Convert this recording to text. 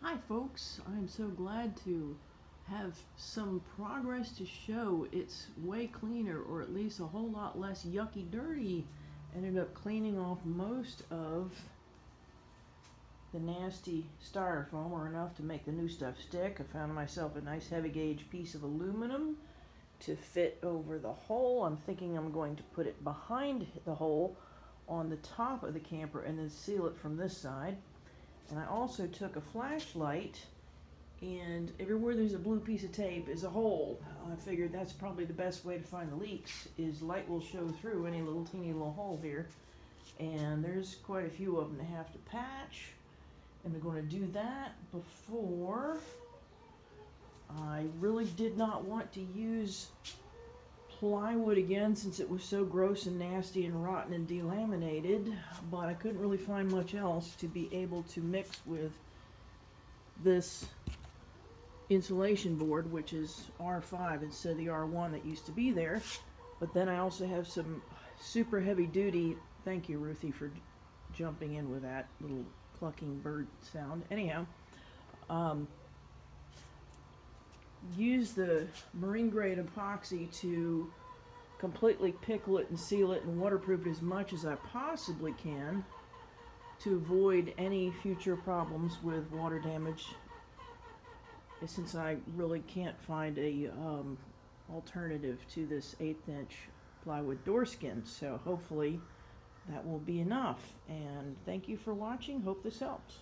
Hi folks, I'm so glad to have some progress to show. It's way cleaner, or at least a whole lot less yucky dirty. Ended up cleaning off most of the nasty styrofoam, or enough to make the new stuff stick. I found myself a nice heavy gauge piece of aluminum to fit over the hole. I'm thinking I'm going to put it behind the hole on the top of the camper and then seal it from this side. And I also took a flashlight, and everywhere there's a blue piece of tape is a hole. I figured that's probably the best way to find the leaks, is light will show through any little teeny little hole here. And there's quite a few of them to have to patch. And we're going to do that before. I really did not want to use plywood again since it was so gross and nasty and rotten and delaminated, but I couldn't really find much else to be able to mix with this insulation board, which is R5 instead of the R1 that used to be there. But then I also have some super heavy duty, thank you Ruthie for jumping in with that little clucking bird sound. Anyhow, use the marine grade epoxy to completely pickle it and seal it and waterproof it as much as I possibly can to avoid any future problems with water damage, since I really can't find a alternative to this 1/8 inch plywood door skin. So hopefully that will be enough, and thank you for watching. Hope this helps.